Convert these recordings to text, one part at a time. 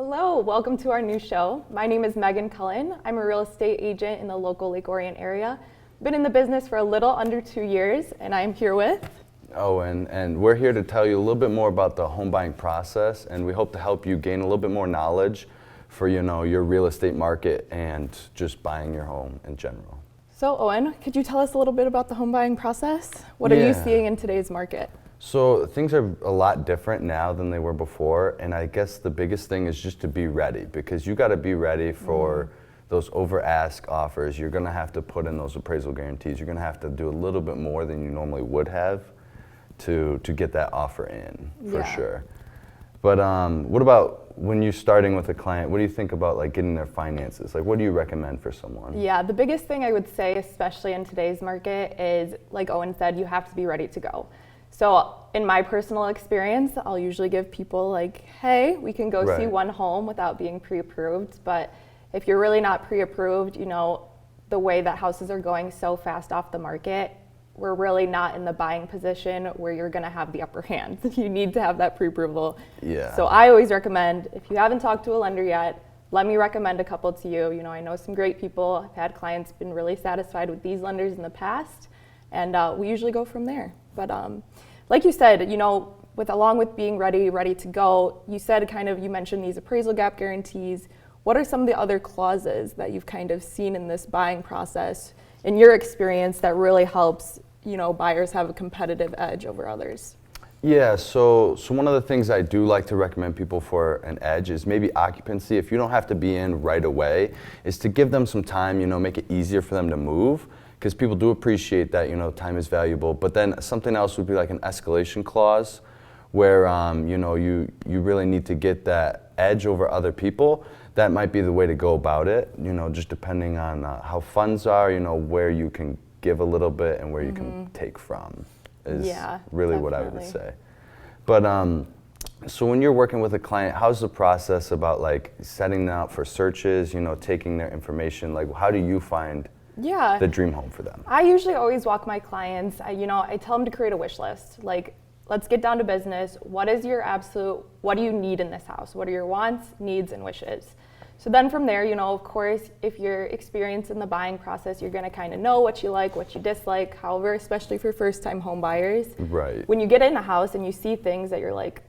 Hello, welcome to our new show. My name is Megan Cullen. I'm a real estate agent in the local Lake Orion area. Been in the business for a little under 2 years, and I'm here with Owen, and we're here to tell you a little bit more about the home buying process, and we hope to help you gain a little bit more knowledge for your real estate market and just buying your home in general. So Owen, could you tell us a little bit about the home buying process? What are you seeing in today's market? So things are a lot different now than they were before, and I guess the biggest thing is just to be ready, because you got to be ready for those over ask offers. You're going to have to put in those appraisal guarantees. You're going to have to do a little bit more than you normally would have to get that offer in, for sure. But what about when you're starting with a client? What do you think about like getting their finances? Like, what do you recommend for someone? Yeah, the biggest thing I would say, especially in today's market, is like Owen said, you have to be ready to go. So in my personal experience, I'll usually give people like, hey, we can go see one home without being pre-approved. But if you're really not pre-approved, the way that houses are going so fast off the market, we're really not in the buying position where you're gonna have the upper hand. You need to have that pre-approval. Yeah. So I always recommend, if you haven't talked to a lender yet, let me recommend a couple to you. I know some great people. I've had clients been really satisfied with these lenders in the past, and we usually go from there. But like you said, along with being ready to go, you mentioned these appraisal gap guarantees. What are some of the other clauses that you've kind of seen in this buying process, in your experience, that really helps, buyers have a competitive edge over others? Yeah, so one of the things I do like to recommend people for an edge is maybe occupancy. If you don't have to be in right away, is to give them some time, make it easier for them to move. Because people do appreciate that, time is valuable. But then something else would be like an escalation clause where, you really need to get that edge over other people. That might be the way to go about it, just depending on how funds are, where you can give a little bit and where you can take from is really what I would say. But so when you're working with a client, how's the process about like setting them up for searches, taking their information? Like, how do you find the dream home for them? I usually always walk my clients. I tell them to create a wish list. Like, let's get down to business. What do you need in this house? What are your wants, needs, and wishes? So then from there, of course, if you're experienced in the buying process, you're gonna kind of know what you like, what you dislike. However, especially for first-time home buyers, when you get in a house and you see things that you're like,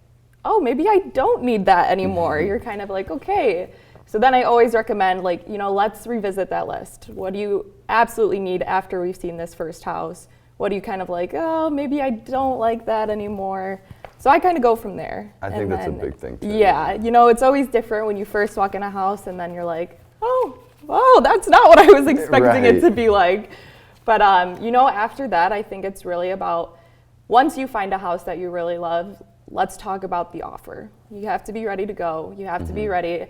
oh, maybe I don't need that anymore. You're kind of like, okay. So then I always recommend, let's revisit that list. What do you absolutely need after we've seen this first house? What do you kind of like, oh, maybe I don't like that anymore. So I kind of go from there. I think that's a big thing too. Yeah, it's always different when you first walk in a house and then you're like, oh, that's not what I was expecting it to be like. But, after that, I think it's really about, once you find a house that you really love, let's talk about the offer. You have to be ready to go. You have to be ready.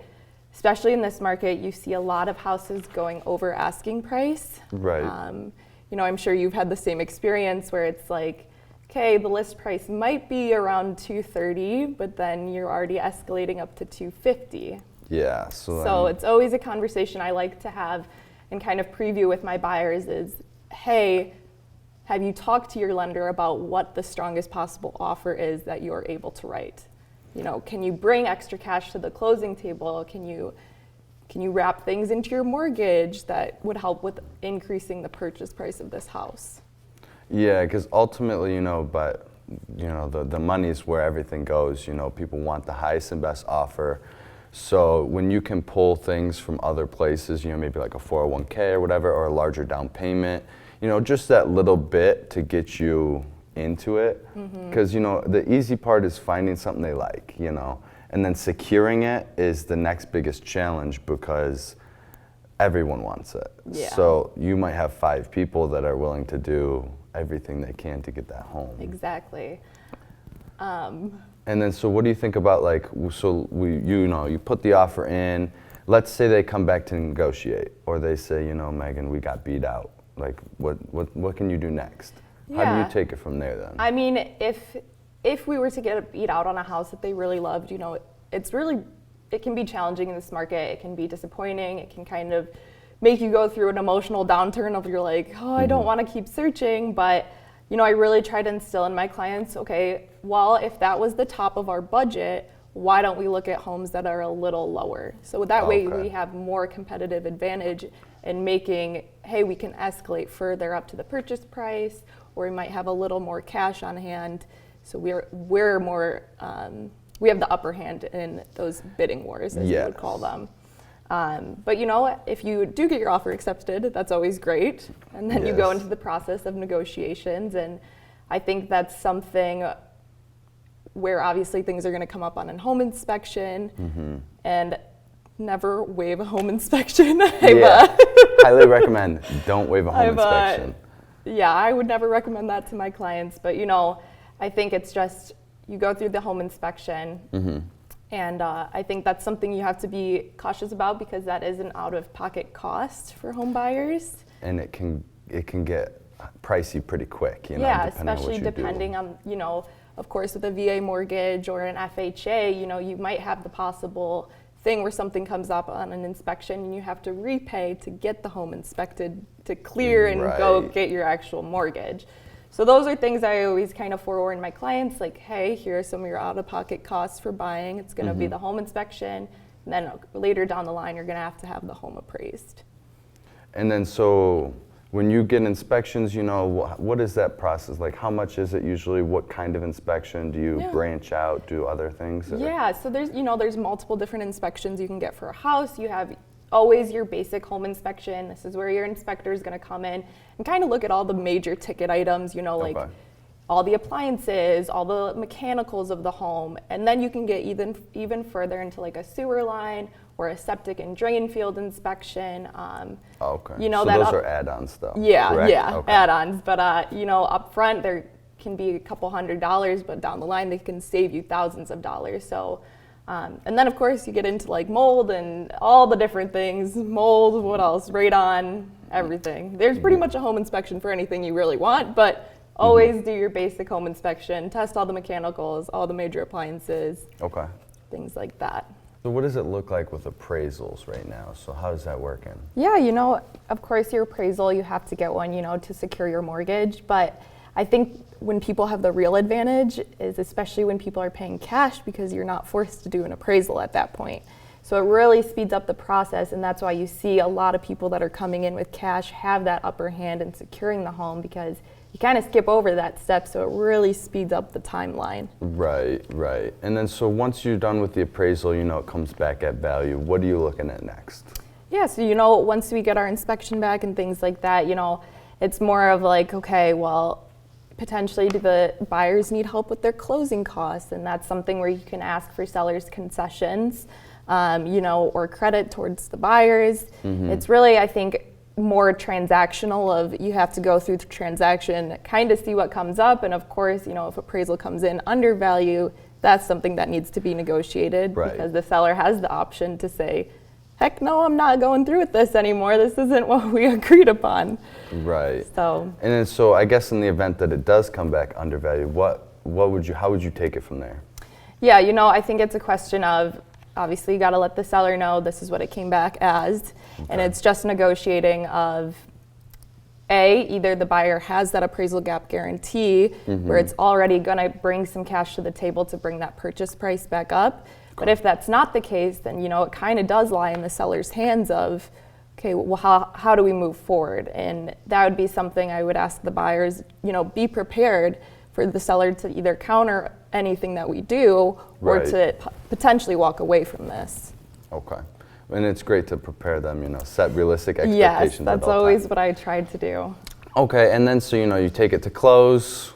Especially in this market, you see a lot of houses going over asking price. Right. I'm sure you've had the same experience where it's like, okay, the list price might be around $230, but then you're already escalating up to $250. Yeah. So it's always a conversation I like to have and kind of preview with my buyers is, hey, have you talked to your lender about what the strongest possible offer is that you're able to write? Can you bring extra cash to the closing table? Can you wrap things into your mortgage that would help with increasing the purchase price of this house? Yeah, because ultimately, the money's where everything goes. People want the highest and best offer. So when you can pull things from other places, maybe like a 401k or whatever, or a larger down payment, just that little bit to get you into it. Because, the easy part is finding something they like, and then securing it is the next biggest challenge because everyone wants it. Yeah. So you might have 5 people that are willing to do everything they can to get that home. Exactly. And then, so what do you think about you put the offer in, let's say they come back to negotiate, or they say, Megan, we got beat out. Like, what can you do next? How do you take it from there then? I mean, if we were to get beat out on a house that they really loved, it can be challenging in this market. It can be disappointing. It can kind of make you go through an emotional downturn of you're like, oh, I don't want to keep searching. But, I really try to instill in my clients, okay, well, if that was the top of our budget, why don't we look at homes that are a little lower? So that way Okay. we have more competitive advantage in making, hey, we can escalate further up to the purchase price, or we might have a little more cash on hand. So we're more, we have the upper hand in those bidding wars, as you would call them. But you know, if you do get your offer accepted, that's always great. And then you go into the process of negotiations. And I think that's something where obviously things are going to come up on a home inspection. And never waive a home inspection. Highly recommend, don't waive a home inspection. Yeah, I would never recommend that to my clients. But you know, I think it's just, you go through the home inspection. And I think that's something you have to be cautious about, because that is an out-of-pocket cost for home buyers. And it can get pricey pretty quick, you know, yeah, depending on especially what you depending do. on, you know, of course with a VA mortgage or an FHA, you know, you might have the possible thing where something comes up on an inspection and you have to repay to get the home inspected to clear and go get your actual mortgage. So those are things I always kind of forewarn my clients, like, hey, here are some of your out-of-pocket costs for buying. It's going to be the home inspection, and then later down the line, you're going to have the home appraised. And then so when you get inspections, you know, what is that process? Like, how much is it usually? What kind of inspection? Do you branch out, do other things? Or? Yeah, so there's multiple different inspections you can get for a house. You have always your basic home inspection. This is where your inspector is going to come in and kind of look at all the major ticket items, you know, like all the appliances, all the mechanicals of the home. And then you can get even further into like a sewer line or a septic and drain field inspection. Okay. You know, so those are add-ons though. Yeah, correct? yeah, add-ons. But you know, up front there can be a couple $100s, but down the line they can save you thousands of dollars. So and then of course you get into like mold and all the different things. Mold, what else? Radon, everything. There's pretty much a home inspection for anything you really want, but always do your basic home inspection, test all the mechanicals, all the major appliances, things like that. So what does it look like with appraisals right now? So how does that work in? Yeah, you know, of course your appraisal, you have to get one, you know, to secure your mortgage, but I think when people have the real advantage is especially when people are paying cash, because you're not forced to do an appraisal at that point. So it really speeds up the process, and that's why you see a lot of people that are coming in with cash have that upper hand in securing the home, because you kind of skip over that step, so it really speeds up the timeline. Right, right. And then so once you're done with the appraisal, you know, it comes back at value. What are you looking at next? Yeah, so you know, once we get our inspection back and things like that, you know, it's more of like, okay, well, potentially do the buyers need help with their closing costs? And that's something where you can ask for sellers' concessions, you know, or credit towards the buyers. It's really, I think, more transactional of you have to go through the transaction, kind of see what comes up. And of course, you know, if appraisal comes in under value, that's something that needs to be negotiated, because the seller has the option to say, heck no, I'm not going through with this anymore. This isn't what we agreed upon. Right. So. And then so I guess in the event that it does come back undervalued, how would you take it from there? Yeah, you know, I think it's a question of, obviously you got to let the seller know this is what it came back as. And it's just negotiating of, either the buyer has that appraisal gap guarantee where it's already going to bring some cash to the table to bring that purchase price back up. But if that's not the case, then, you know, it kind of does lie in the seller's hands of, okay, well, how do we move forward? And that would be something I would ask the buyers, you know, be prepared for the seller to either counter anything that we do or to potentially walk away from this. Okay. And it's great to prepare them, you know, set realistic expectations. Yes, that's always what I tried to do. Okay, and then so, you know, you take it to close.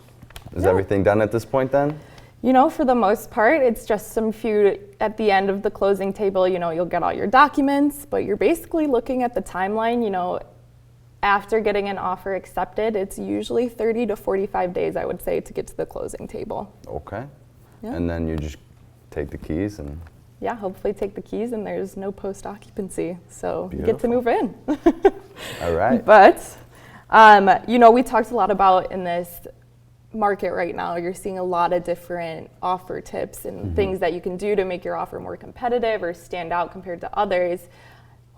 Is everything done at this point then? You know, for the most part, it's just some few at the end of the closing table, you know, you'll get all your documents, but you're basically looking at the timeline, you know, after getting an offer accepted, it's usually 30 to 45 days, I would say, to get to the closing table. Okay. Yeah. And then you just take the keys and... Yeah, hopefully take the keys and there's no post-occupancy, so you Beautiful. get to move in. All right. But, you know, we talked a lot about in this market right now, you're seeing a lot of different offer tips and things that you can do to make your offer more competitive or stand out compared to others.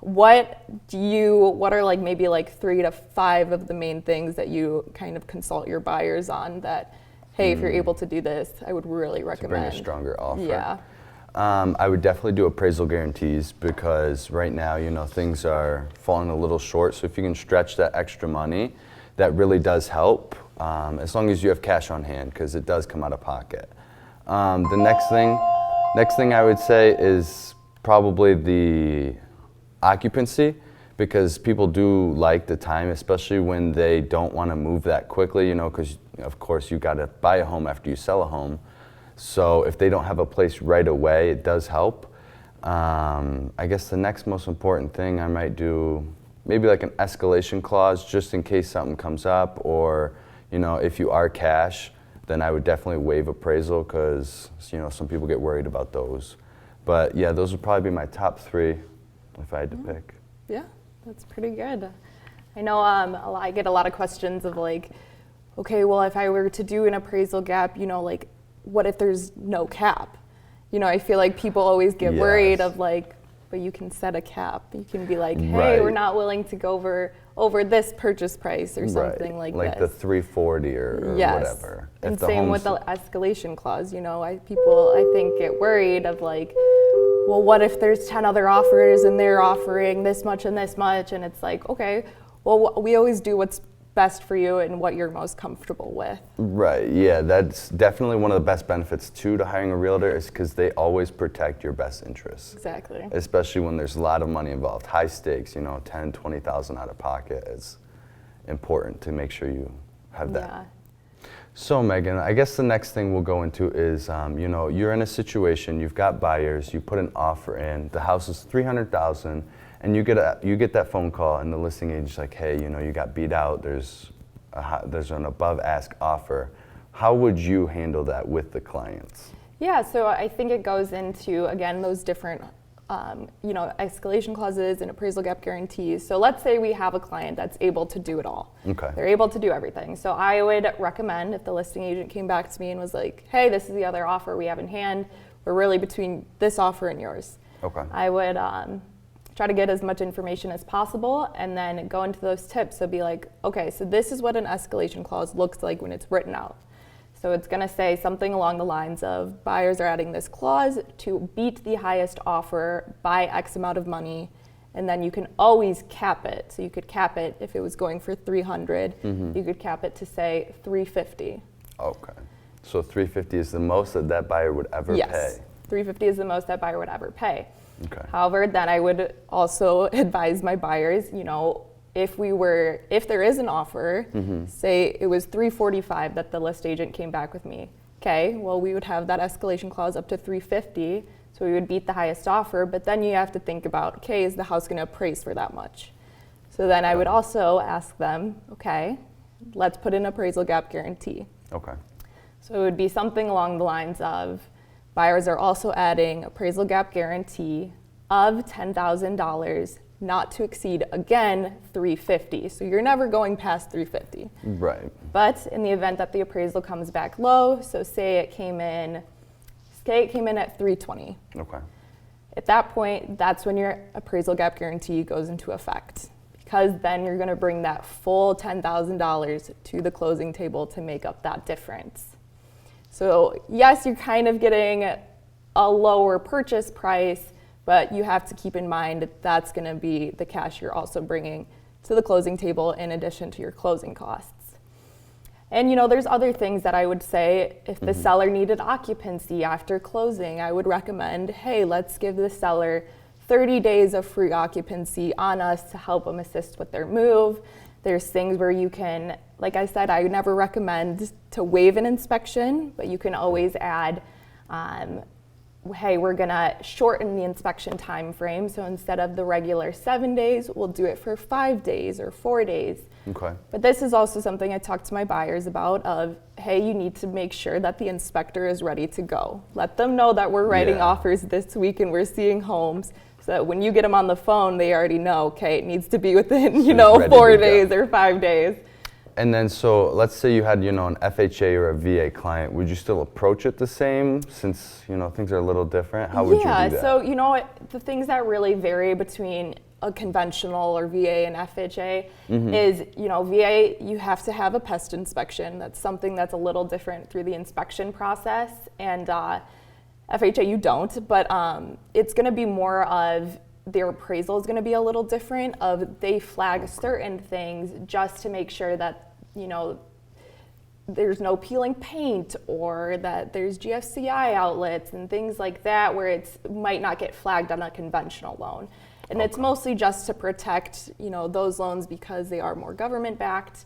What are like maybe like 3 to 5 of the main things that you kind of consult your buyers on that, hey, if you're able to do this, I would really recommend. To bring a stronger offer. Yeah. I would definitely do appraisal guarantees because right now, things are falling a little short. So if you can stretch that extra money, that really does help, as long as you have cash on hand, because it does come out of pocket. The next thing I would say is probably the occupancy, because people do like the time, especially when they don't want to move that quickly, because of course you got to buy a home after you sell a home. So if they don't have a place right away, it does help. I guess the next most important thing I might do, maybe like an escalation clause just in case something comes up, or if you are cash, then I would definitely waive appraisal because some people get worried about those. But yeah, those would probably be my top 3 if I had to pick. Yeah, that's pretty good. I know I get a lot of questions of like, okay, well, if I were to do an appraisal gap, like, what if there's no cap? I feel like people always get worried of like, but you can set a cap. You can be like, hey, we're not willing to go over this purchase price or something like this. Like the 340 or whatever. And same with the escalation clause. People, I think, get worried of like, well, what if there's 10 other offers and they're offering this much and this much? And it's like, okay, well, we always do what's best for you and what you're most comfortable with. Right, yeah, that's definitely one of the best benefits too to hiring a realtor, is because they always protect your best interests. Exactly. Especially when there's a lot of money involved, high stakes, 10, 20,000 out of pocket is important to make sure you have that. Yeah. So Megan, I guess the next thing we'll go into is, you're in a situation, you've got buyers, you put an offer in, the house is $300,000, and you get that phone call, and the listing agent's like, hey, you got beat out. There's an above ask offer. How would you handle that with the clients? Yeah, so I think it goes into, again, those different escalation clauses and appraisal gap guarantees. So let's say we have a client that's able to do it all. Okay. They're able to do everything. So I would recommend, if the listing agent came back to me and was like, hey, this is the other offer we have in hand, we're really between this offer and yours. Okay. I would try to get as much information as possible and then go into those tips. So be like, okay, so this is what an escalation clause looks like when it's written out. So it's going to say something along the lines of, buyers are adding this clause to beat the highest offer by X amount of money, and then you can always cap it. So you could cap it if it was going for 300, you could cap it to say 350. Okay. So 350 is the most that buyer would ever pay? Yes, 350 is the most that buyer would ever pay. Okay. However, then I would also advise my buyers, if there is an offer, say it was 345 that the list agent came back with me. Okay, well, we would have that escalation clause up to 350, so we would beat the highest offer, but then you have to think about, okay, is the house going to appraise for that much? So then I would also ask them, okay, let's put in appraisal gap guarantee. Okay. So it would be something along the lines of, buyers are also adding appraisal gap guarantee of $10,000, not to exceed, again, 350. So you're never going past 350. Right. But in the event that the appraisal comes back low, so say it came in at 320. Okay. At that point, that's when your appraisal gap guarantee goes into effect, because then you're going to bring that full $10,000 to the closing table to make up that difference. So yes, you're kind of getting a lower purchase price, but you have to keep in mind that that's going to be the cash you're also bringing to the closing table in addition to your closing costs. And there's other things that I would say. If the seller needed occupancy after closing, I would recommend, hey, let's give the seller 30 days of free occupancy on us to help them assist with their move. There's things where you can, like I said, I would never recommend to waive an inspection, but you can always add, hey, we're gonna shorten the inspection time frame. So instead of the regular 7 days, we'll do it for 5 days or 4 days. Okay. But this is also something I talk to my buyers about of, hey, you need to make sure that the inspector is ready to go. Let them know that we're writing offers this week and we're seeing homes, so that when you get them on the phone, they already know, okay, it needs to be within, 4 days or 5 days. And then, so let's say you had, an FHA or a VA client. Would you still approach it the same, since, things are a little different? How would you do that? Yeah, so, the things that really vary between a conventional or VA and FHA is, VA, you have to have a pest inspection. That's something that's a little different through the inspection process. And FHA, you don't, but it's going to be more of their appraisal is going to be a little different. Of they flag certain things just to make sure that there's no peeling paint, or that there's GFCI outlets and things like that, where it might not get flagged on a conventional loan. And it's mostly just to protect those loans because they are more government backed.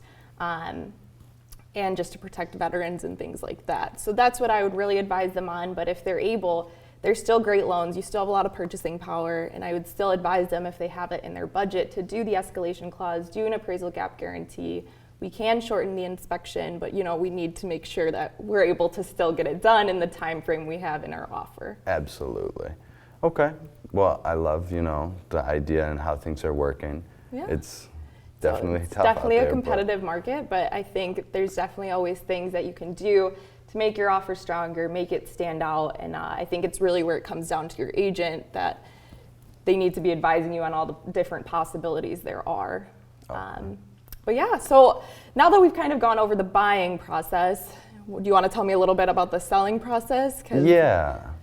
And just to protect veterans and things like that. So that's what I would really advise them on. But if they're able, they're still great loans. You still have a lot of purchasing power. And I would still advise them, if they have it in their budget, to do the escalation clause, do an appraisal gap guarantee. We can shorten the inspection, but we need to make sure that we're able to still get it done in the time frame we have in our offer. Absolutely. Okay. Well, I love, the idea and how things are working. Yeah. It's definitely tough definitely out a there, competitive market, but I think there's definitely always things that you can do to make your offer stronger, make it stand out. And I think it's really where it comes down to your agent, that they need to be advising you on all the different possibilities there are. But yeah, so now that we've kind of gone over the buying process, do you want to tell me a little bit about the selling process?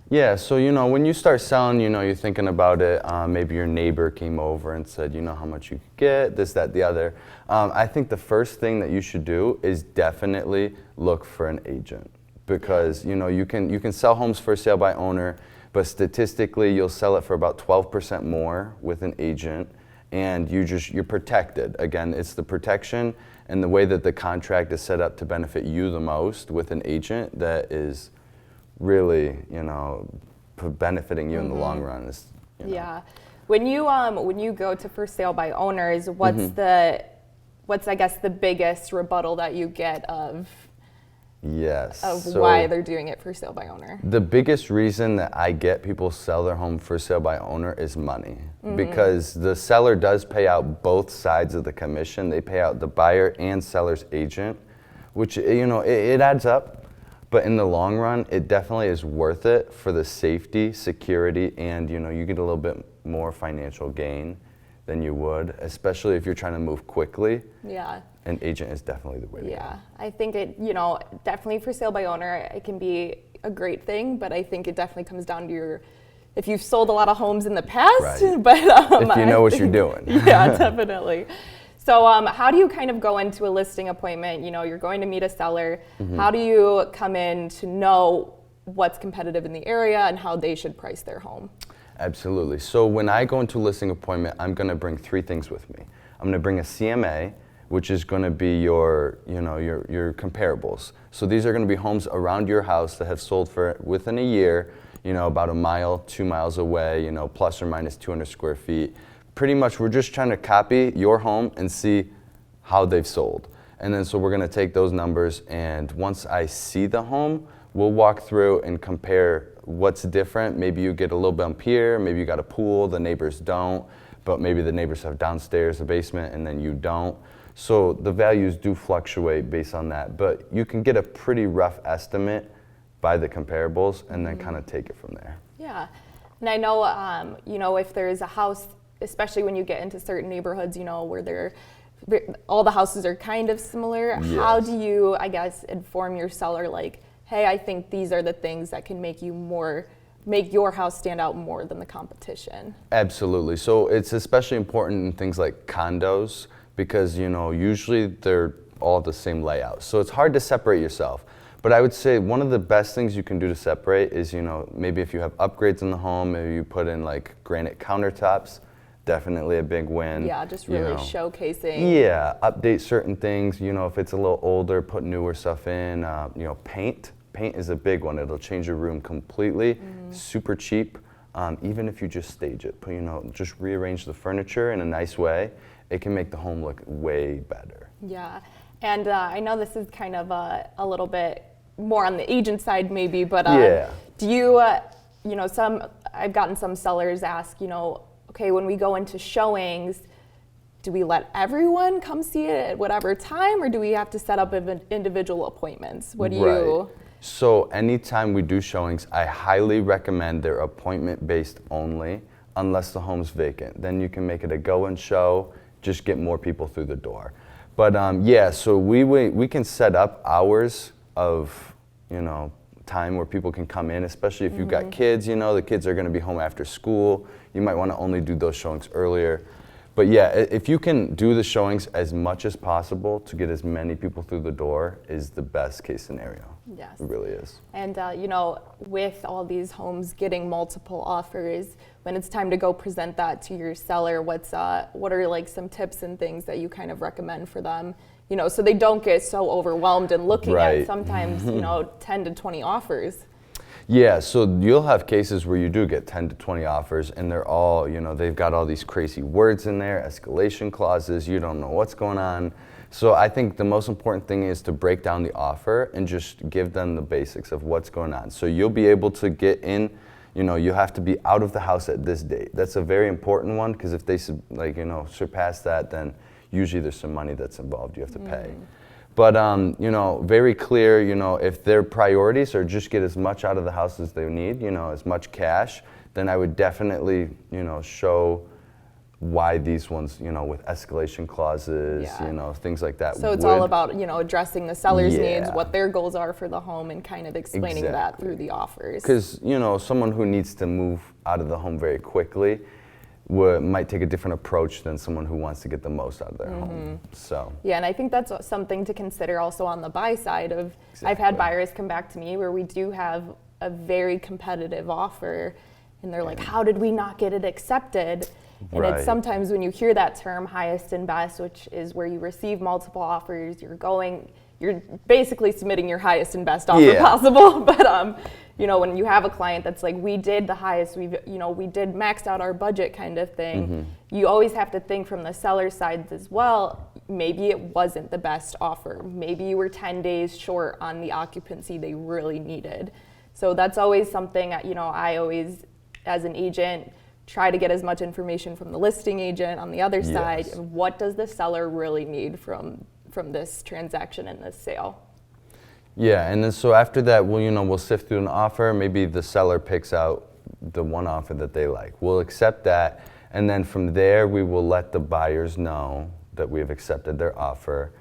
Yeah, so when you start selling, you're thinking about it. Maybe your neighbor came over and said, how much you could get, this, that, the other. I think the first thing that you should do is definitely look for an agent, because you can sell homes for sale by owner, but statistically you'll sell it for about 12% more with an agent, and you're protected. Again, it's the protection and the way that the contract is set up to benefit you the most with an agent that is really, benefiting you in the long run. Yeah. When you go to for sale by owners, what's I guess the biggest rebuttal that you get of why they're doing it for sale by owner? The biggest reason that I get people sell their home for sale by owner is money. Because the seller does pay out both sides of the commission. They pay out the buyer and seller's agent, which it adds up. But in the long run, it definitely is worth it for the safety, security, and you get a little bit more financial gain than you would, especially if you're trying to move quickly. Yeah. An agent is definitely the way to go. Yeah, I think it, definitely for sale by owner, it can be a great thing, but I think it definitely comes down to if you've sold a lot of homes in the past, right. But if you know what you're doing. Yeah, definitely. So how do you kind of go into a listing appointment? You're going to meet a seller. How do you come in to know what's competitive in the area and how they should price their home? Absolutely. So when I go into a listing appointment, I'm going to bring 3 things with me. I'm going to bring a CMA, which is going to be your comparables. So these are going to be homes around your house that have sold for within a year, about a mile, 2 miles away, plus or minus 200 square feet. Pretty much we're just trying to copy your home and see how they've sold. And then so we're going to take those numbers, and once I see the home, we'll walk through and compare what's different. Maybe you get a little bump here, maybe you got a pool, the neighbors don't, but maybe the neighbors have downstairs a basement and then you don't. So the values do fluctuate based on that, but you can get a pretty rough estimate by the comparables and then kind of take it from there. Yeah, and I know, if there's a house, especially when you get into certain neighborhoods, where all the houses are kind of similar. Yes. How do you, I guess, inform your seller, like, hey, I think these are the things that can make your house stand out more than the competition? Absolutely. So it's especially important in things like condos, because usually they're all the same layout. So it's hard to separate yourself. But I would say one of the best things you can do to separate is, maybe if you have upgrades in the home, maybe you put in like granite countertops. Definitely a big win. Yeah, just really showcasing. Yeah, update certain things. If it's a little older, put newer stuff in. Paint. Paint is a big one. It'll change your room completely. Super cheap. Even if you just stage it, just rearrange the furniture in a nice way, it can make the home look way better. Yeah, and I know this is kind of a little bit more on the agent side maybe, but do you, I've gotten some sellers ask, okay, when we go into showings, do we let everyone come see it at whatever time, or do we have to set up individual appointments? What do you? So anytime we do showings, I highly recommend they're appointment-based only, unless the home's vacant. Then you can make it a go and show, just get more people through the door. But so we can set up hours of, time where people can come in, especially if you've got kids, the kids are going to be home after school. You might want to only do those showings earlier. But yeah, if you can do the showings as much as possible to get as many people through the door is the best case scenario. Yes. It really is. And, with all these homes getting multiple offers, when it's time to go present that to your seller, what are like some tips and things that you kind of recommend for them, so they don't get so overwhelmed and looking Right. at sometimes, 10 to 20 offers? Yeah, so you'll have cases where you do get 10 to 20 offers and they're all, they've got all these crazy words in there, escalation clauses, you don't know what's going on. So I think the most important thing is to break down the offer and just give them the basics of what's going on. So you'll be able to get in, you have to be out of the house at this date. That's a very important one because if they surpass that, then usually there's some money that's involved you have to pay. But, very clear, if their priorities are just get as much out of the house as they need, as much cash, then I would definitely, show why these ones, with escalation clauses, things like that. So it's all about, addressing the seller's needs, Yeah. what their goals are for the home, and kind of explaining that through the offers. Because, someone who needs to move out of the home very quickly might take a different approach than someone who wants to get the most out of their home. So yeah, and I think that's something to consider also on the buy side of, I've had buyers come back to me where we do have a very competitive offer and they're like, how did we not get it accepted? And Right. it's sometimes when you hear that term highest and best, which is where you receive multiple offers, you're basically submitting your highest and best offer possible. But when you have a client that's like, we did the highest, we did maxed out our budget kind of thing, you always have to think from the seller side as well, maybe it wasn't the best offer. Maybe you were 10 days short on the occupancy they really needed. So that's always something, I always, as an agent, try to get as much information from the listing agent on the other side. What does the seller really need from this transaction and this sale? Yeah, and then so after that, we'll sift through an offer. Maybe the seller picks out the one offer that they like. We'll accept that, and then from there, we will let the buyers know that we have accepted their offer.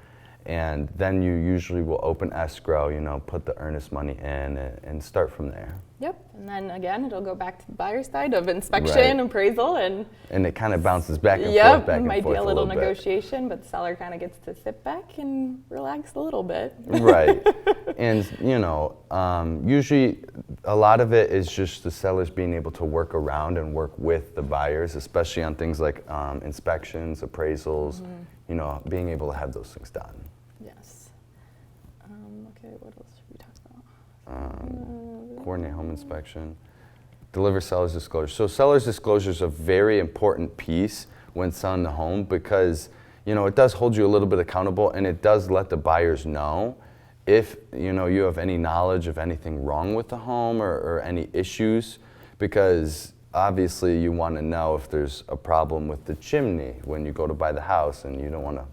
And then you usually will open escrow, put the earnest money in and start from there. Yep, and then again, it'll go back to the buyer's side of inspection, appraisal, and it kind of bounces back and forth, back and might forth be a little bit. negotiation, but the seller kind of gets to sit back and relax a little bit. Right, and usually a lot of it is just the sellers being able to work around and work with the buyers, especially on things like inspections, appraisals, being able to have those things done. Yes. Okay, what else should we talk about? Coordinate home inspection, deliver seller's disclosure. So seller's disclosure is a very important piece when selling the home because, it does hold you a little bit accountable and it does let the buyers know if, you have any knowledge of anything wrong with the home or any issues, because obviously you want to know if there's a problem with the chimney when you go to buy the house and you don't want to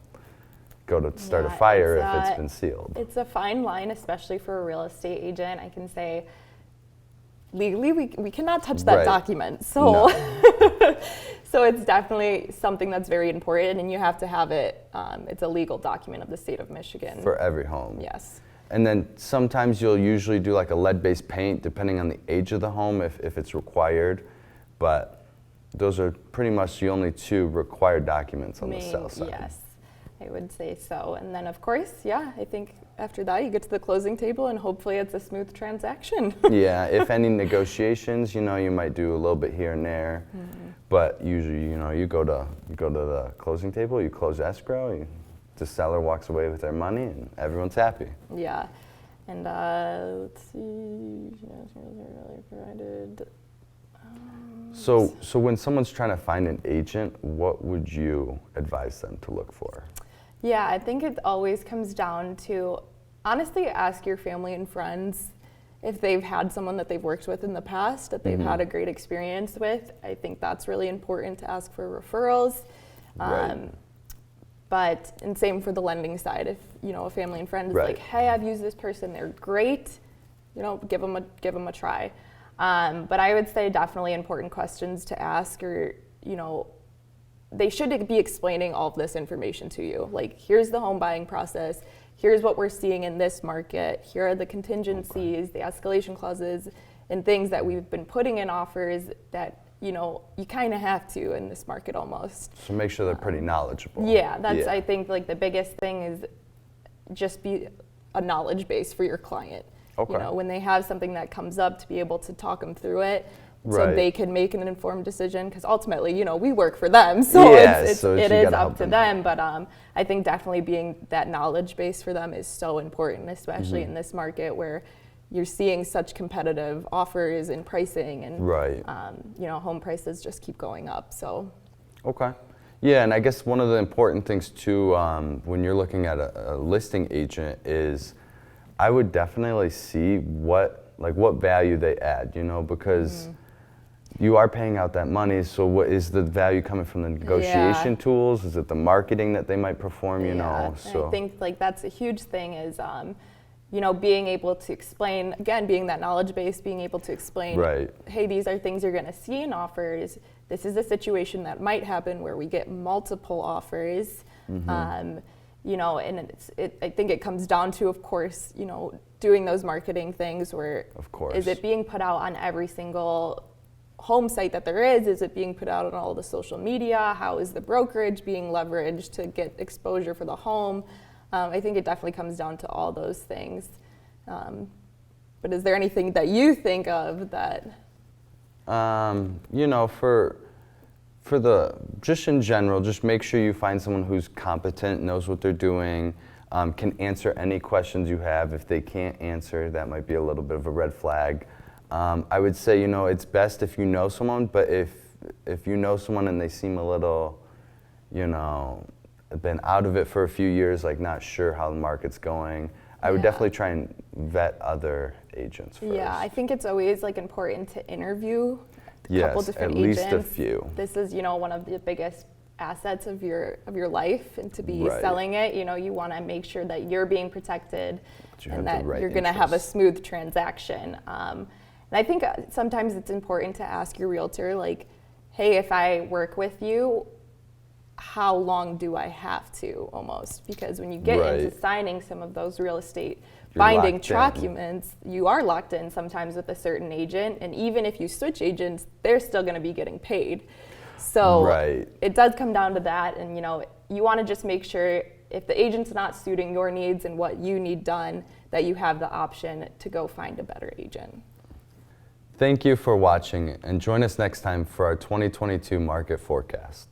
go to start a fire if it's been sealed. It's a fine line, especially for a real estate agent. I can say legally we cannot touch that document. So No. so it's definitely something that's very important and you have to have it. It's a legal document of the state of Michigan. For every home. Yes. And then sometimes you'll usually do like a lead-based paint depending on the age of the home if it's required. But those are pretty much the only two required documents on the sell side. Yes, I would say so. And then of course, I think after that you get to the closing table and hopefully it's a smooth transaction. Yeah, if any negotiations, you might do a little bit here and there. But usually, you go to the closing table, you close escrow, the seller walks away with their money and everyone's happy. Yeah. And let's see, provided. So when someone's trying to find an agent, what would you advise them to look for? Yeah, I think it always comes down to, honestly, ask your family and friends if they've had someone that they've worked with in the past that they've had a great experience with. I think that's really important to ask for referrals. Right. And same for the lending side. If a family and friend is like, hey, I've used this person, they're great, give them a try. But I would say definitely important questions to ask are, they should be explaining all of this information to you. Like, here's the home buying process. here's what we're seeing in this market. Here are the contingencies, the escalation clauses, and things that we've been putting in offers that, you know, you kind of have to in this market almost. So make sure they're pretty knowledgeable. Yeah, that's, I think, like the biggest thing is just be a knowledge base for your client. Okay. You know, when they have something that comes up, to be able to talk them through it, Right. so they can make an informed decision. Because ultimately, you know, we work for them, so it is up to them. But I think definitely being that knowledge base for them is so important, especially in this market where you're seeing such competitive offers and pricing, and Right. you know, home prices just keep going up. So. Okay. Yeah, and I guess one of the important things too, when you're looking at a listing agent, is I would definitely see what value they add, you know, because you are paying out that money. So what is the value coming from? The negotiation tools? Is it the marketing that they might perform? You know, so I think like that's a huge thing is. You know, being able to explain, again, being that knowledge base, being able to explain, Right. hey, these are things you're going to see in offers. This is a situation that might happen where we get multiple offers. You know, and I think it comes down to, of course, you know, doing those marketing things where, Of course. is it being put out on every single home site that there is? Is it being put out on all the social media? How is the brokerage being leveraged to get exposure for the home? I think it definitely comes down to all those things. But is there anything that you think of that? You know, for the, just in general, just make sure you find someone who's competent, knows what they're doing, can answer any questions you have. If they can't answer, that might be a little bit of a red flag. I would say, you know, it's best if you know someone, but if you know someone and they seem a little, you know, been out of it for a few years, like not sure how the market's going, I would definitely try and vet other agents first. Yeah, I think it's always like important to interview a couple different at agents. least a few. This is, you know, one of the biggest assets of your life, and to be selling it, you know, you want to make sure that you're being protected and that you're going to have a smooth transaction. And I think sometimes it's important to ask your realtor, like, hey, if I work with you, how long do I have to, almost? Because when you get into signing some of those real estate binding documents, you are locked in sometimes with a certain agent, and even if you switch agents, they're still going to be getting paid. So it does come down to that, and you know, you want to just make sure if the agent's not suiting your needs and what you need done, that you have the option to go find a better agent. Thank you for watching, and join us next time for our 2022 market forecast.